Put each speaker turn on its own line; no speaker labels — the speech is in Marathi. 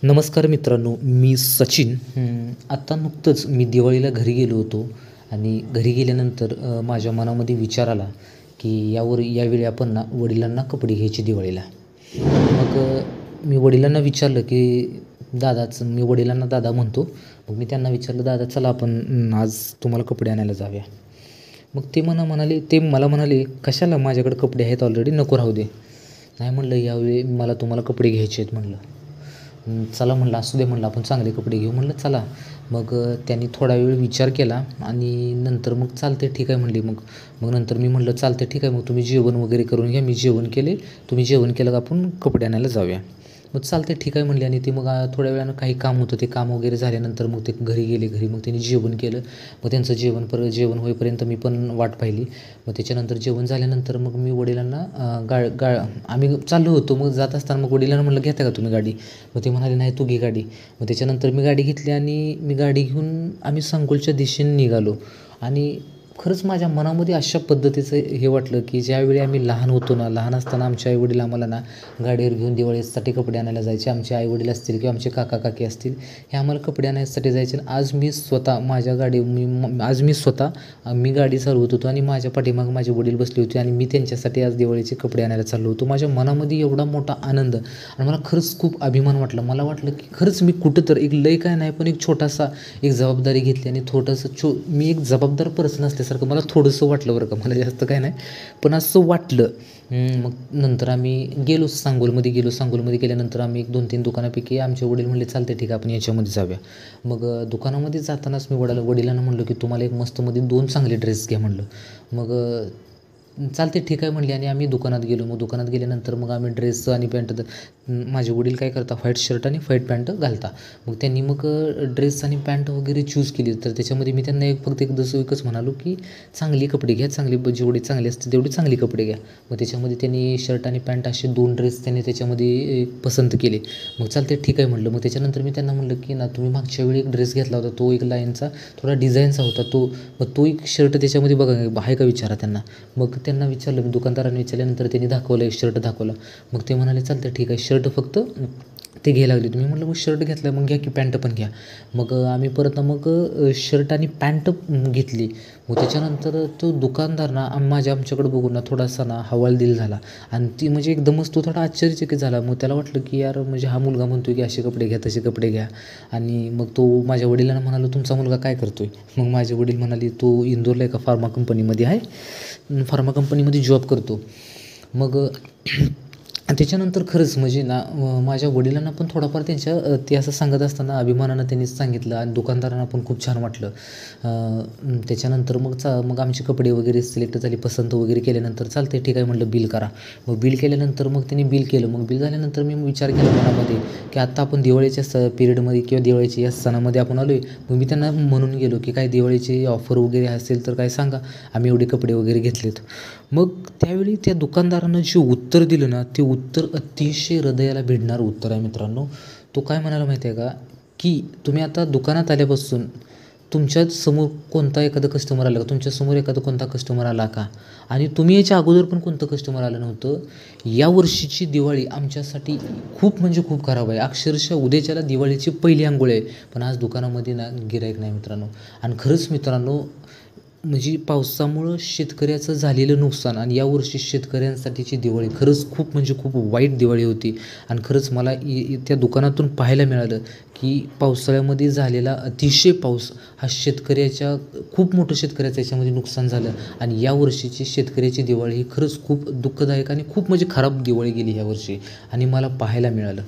नमस्कार मित्रांनो, मी सचिन. आत्ता नुकतंच मी दिवाळीला घरी गेलो होतो आणि घरी गेल्यानंतर माझ्या मनामध्ये विचार आला, की यावेळी आपण ना वडिलांना कपडे घ्यायचे दिवाळीला. मग मी वडिलांना विचारलं, की मी वडिलांना दादा म्हणतो. मग मी त्यांना विचारलं, "दादा चला आपण आज तुम्हाला कपडे आणायला जाऊया." मग ते मला म्हणाले, "कशाला माझ्याकडे कपडे आहेत ऑलरेडी, नको राहू दे." नाही म्हणलं, "यावेळी मला तुम्हाला कपडे घ्यायचे आहेत." म्हणलं. चला म्हणलं, "असू दे," म्हणलं, "आपण चांगले कपडे घेऊ." म्हणलं, "चला." मग त्यांनी थोडा वेळ विचार केला आणि नंतर मग "चालते ठीक आहे," म्हणली. मग मग नंतर मी म्हणलं, "चालते ठीक आहे, मग तुम्ही जेवण वगैरे करून घ्या, मी जेवण केले, तुम्ही जेवण केलं का आपण कपडे आणायला जाऊया." मग "चालते ठीक आहे," म्हणली आणि ती मग थोड्या वेळानं काही काम होतं, ते काम वगैरे झाल्यानंतर मग ते घरी गेले. घरी मग त्यांनी जेवण केलं. मग त्यांचं जेवण होईपर्यंत मी पण वाट पाहिली. मग त्याच्यानंतर जेवण झाल्यानंतर मग मी वडिलांना आम्ही चाललो होतो. मग जात असताना मग वडिलांना म्हणलं, "घेता का तुम्ही गाडी?" मग ते म्हणाले, "नाही, तू घे गाडी." मग त्याच्यानंतर मी गाडी घेतली आणि मी गाडी घेऊन आम्ही सांगोलच्या दिशेने निघालो. आणि खरंच माझ्या मनामध्ये अशा पद्धतीचं हे वाटलं, की ज्यावेळी आम्ही लहान होतो ना, लहान असताना आमचे आईवडील आम्हाला ना गाडीवर घेऊन दिवाळीसाठी कपडे आणायला जायचे. आमचे आईवडील असतील किंवा आमचे काका काकी असतील, हे आम्हाला कपडे आणायसाठी जायचे. आणि आज मी गाडी चालवत होतो आणि माझ्या पाठीमागे माझे वडील बसले होते आणि मी त्यांच्यासाठी आज दिवाळीचे कपडे आणायला चाललो होतो. माझ्या मनामध्ये एवढा मोठा आनंद आणि मला खरंच खूप अभिमान वाटला. मला वाटलं, की खरंच मी कुठं तर एक लय काय नाही, पण एक जबाबदारी घेतली आणि मी एक जबाबदार पर्सन असल्यासारखं मला थोडंसं वाटलं बरं का. मला जास्त काय नाही, पण असं वाटलं. मग नंतर आम्ही सांगोलमध्ये गेलो. सांगोलमध्ये गेल्यानंतर आम्ही 1-2-3 दुकानापैकी आमचे वडील म्हणले, "चालते ठीक आहे, आपण याच्यामध्ये जाऊया." मग दुकानामध्ये जातानाच मी वडिलांना म्हणलं, की "तुम्हाला एक मस्तमध्ये 2 चांगले ड्रेस घ्या." म्हणलं. मग "चालते ठीक आहे," म्हणली आणि आम्ही दुकानात गेलो. मग दुकानात गेल्यानंतर मग आम्ही ड्रेस आणि पॅन्ट माझे वडील काय करता, व्हाईट शर्ट आणि व्हाईट पॅन्ट घालता. मग त्यांनी मग ड्रेस आणि पॅन्ट वगैरे चूज केली. तर त्याच्यामध्ये मी त्यांना एकच म्हणालो, की "चांगली कपडे घ्या, जेवढी चांगली असतील तेवढी चांगली कपडे घ्या." मग त्याच्यामध्ये त्यांनी शर्ट आणि पॅन्ट असे 2 ड्रेस त्यांनी त्याच्यामध्ये पसंत केले. मग "चालते ठीक आहे," म्हटलं. मग त्याच्यानंतर मी त्यांना म्हटलं, की "ना तुम्ही मागच्या वेळी एक ड्रेस घेतला होता, तो एक लाईनचा थोडा डिझाईनचा होता, मग तो एक शर्ट त्याच्यामध्ये बघा आहे का, विचारा त्यांना." मग त्यांना विचारलं, मी दुकानदारांनी विचारल्यानंतर त्यांनी दाखवलं, एक शर्ट दाखवला. मग ते म्हणाले, "चालतं ठीक आहे." शर्ट फक्त ते घ्यायला लागले. मी म्हटलं, "मग शर्ट घेतला, मग घ्या की पॅन्ट पण घ्या." मग आम्ही परत मग शर्ट आणि पॅन्ट घेतली. मग त्याच्यानंतर तो दुकानदार ना आमच्याकडे बघून ना थोडासा ना हवालदिल झाला आणि ती म्हणजे एकदमच तो थोडा आश्चर्यचकित झाला. मग त्याला वाटलं, की यार म्हणजे हा मुलगा म्हणतोय, की असे कपडे घ्या, तसे कपडे घ्या. आणि मग तो माझ्या वडिलांना म्हणाला, "तुमचा मुलगा काय करतोय?" मग माझे वडील म्हणाले, "तो इंदोरला एका फार्मा कंपनीमध्ये आहे, फार्मा कंपनीमध्ये जॉब करतो." मग त्याच्यानंतर खरंच म्हणजे ना माझ्या वडिलांना पण थोडाफार ते असं सांगत असताना अभिमानानं त्यांनीच सांगितलं आणि दुकानदारांना पण खूप छान वाटलं. त्याच्यानंतर मग आमचे कपडे वगैरे सिलेक्ट झाले, पसंत वगैरे केल्यानंतर "चालते ठीक आहे," म्हटलं, "बिल करा." मग बिल केल्यानंतर मग त्यांनी बिल केलं. मग बिल झाल्यानंतर मी विचार केला मनामध्ये, की आत्ता आपण दिवाळीच्या पिरियडमध्ये किंवा दिवाळीच्या या सणामध्ये आपण आलो आहे. मग मी त्यांना म्हणून गेलो, की "काय दिवाळीची ऑफर वगैरे असेल तर काय सांगा, आम्ही एवढे कपडे वगैरे घेतलेत." मग त्यावेळी त्या दुकानदारानं जे उत्तर दिलं ना, ते उत्तर अतिशय हृदयाला भिडणारं उत्तर आहे मित्रांनो. तो काय म्हणाला माहिती आहे का, की "तुम्ही आता दुकानात आल्यापासून तुमच्यासमोर तुमच्यासमोर एखादा कोणता कस्टमर आला का? आणि तुम्ही याच्या अगोदर पण कोणतं कस्टमर आलं नव्हतं? या वर्षीची दिवाळी आमच्यासाठी खूप म्हणजे खूप खराब आहे. अक्षरशः उद्याच्याला दिवाळीची पहिली अंघोळ आहे, पण आज दुकानामध्ये ना गिऱ्हाईक नाही मित्रांनो." आणि खरंच मित्रांनो, म्हणजे पावसामुळं शेतकऱ्याचं झालेलं नुकसान आणि यावर्षी शेतकऱ्यांसाठीची दिवाळी खरंच खूप म्हणजे खूप वाईट दिवाळी होती. आणि खरंच मला त्या दुकानातून पाहायला मिळालं, की पावसाळ्यामध्ये झालेला अतिशय पाऊस हा खूप मोठं शेतकऱ्याचं याच्यामध्ये नुकसान झालं. आणि यावर्षीची शेतकऱ्याची दिवाळी ही खरंच खूप दुःखदायक आणि खूप म्हणजे खराब दिवाळी गेली ह्यावर्षी आणि मला पाहायला मिळालं.